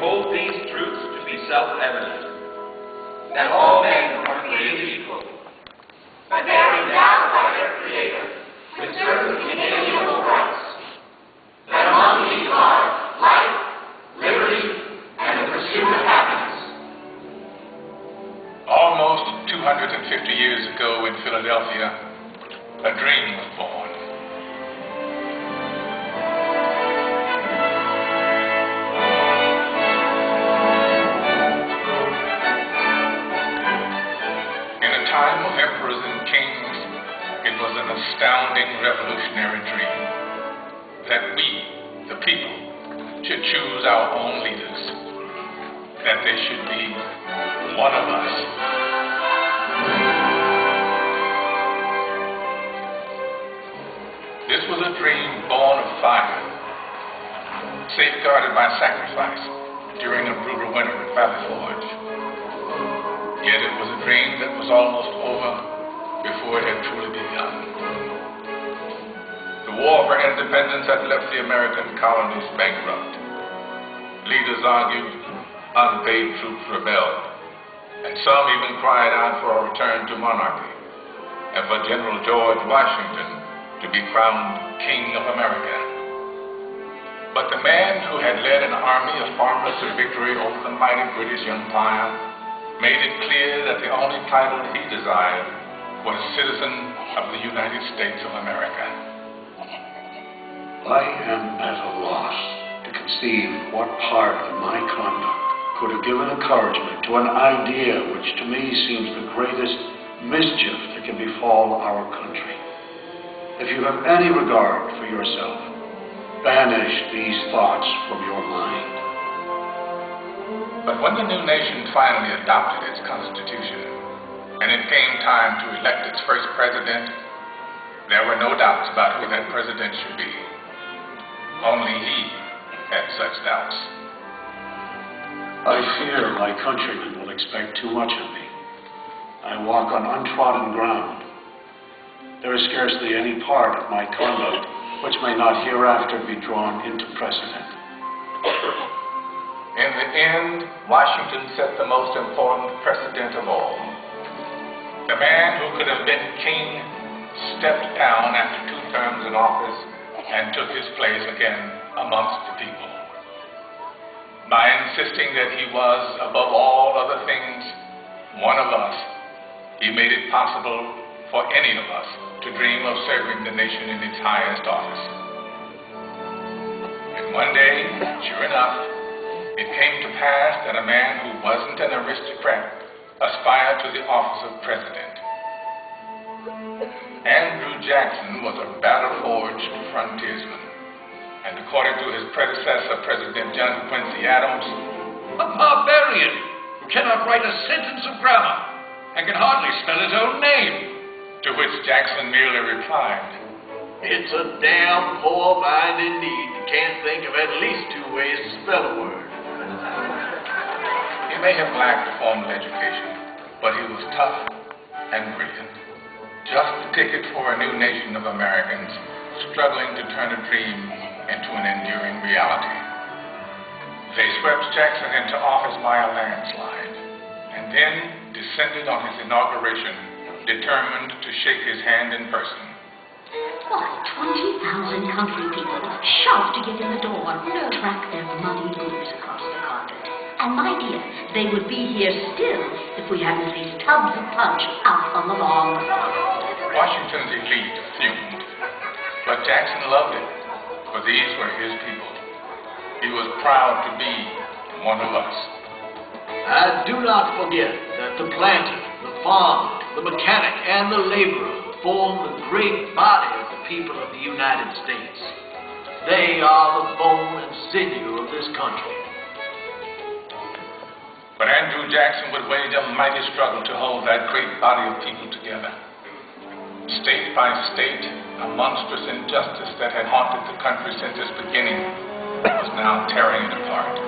hold these truths to be self-evident, that all men are created equal, but they are endowed by their Creator with certain inalienable rights, that among these are life, liberty, and the pursuit of happiness. Almost 250 years ago in Philadelphia, a dream was born. In a time of emperors and kings, it was an astounding revolutionary dream that we, the people, should choose our own leaders, that they should be one of us. This was a dream born of fire, safeguarded by sacrifice during a brutal winter at Valley Forge. Yet it was a dream that was almost over before it had truly begun. The war for independence had left the American colonies bankrupt. Leaders argued, unpaid troops rebelled, and some even cried out for a return to monarchy and for General George Washington to be crowned King of America. But the man who had led an army of farmers to victory over the mighty British Empire made it clear that the only title he desired was citizen of the United States of America. I am at a loss to conceive what part of my conduct could have given encouragement to an idea which to me seems the greatest mischief that can befall our country. If you have any regard for yourself, banish these thoughts from your mind. But when the new nation finally adopted its constitution, and it came time to elect its first president, there were no doubts about who that president should be. Only he had such doubts. I fear my countrymen will expect too much of me. I walk on untrodden ground. There is scarcely any part of my conduct which may not hereafter be drawn into precedent. In the end, Washington set the most important precedent of all. The man who could have been king stepped down after 2 terms in office and took his place again amongst the people. By insisting that he was, above all other things, one of us, he made it possible for any of us to dream of serving the nation in its highest office. And one day, sure enough, it came to pass that a man who wasn't an aristocrat aspired to the office of president. Andrew Jackson was a battle-forged frontiersman, and according to his predecessor, President John Quincy Adams, a barbarian who cannot write a sentence of grammar and can hardly spell his own name. To which Jackson merely replied, "It's a damn poor mind indeed that can't think of at least 2 ways to spell a word." He may have lacked a formal education, but he was tough and brilliant. Just the ticket for a new nation of Americans struggling to turn a dream into an enduring reality. They swept Jackson into office by a landslide, and then descended on his inauguration, determined to shake his hand in person. Why, 20,000 country people shoved to get in the door, track their muddy boots across the carpet. And my dear, they would be here still if we hadn't these tubs of punch out on the lawn. Washington's elite fumed, but Jackson loved it, for these were his people. He was proud to be one of us. And do not forget that the planter, the farmer, the mechanic, and the laborer form the great body of the people of the United States. They are the bone and sinew of this country. But Andrew Jackson would wage a mighty struggle to hold that great body of people together. State by state, a monstrous injustice that had haunted the country since its beginning was now tearing it apart.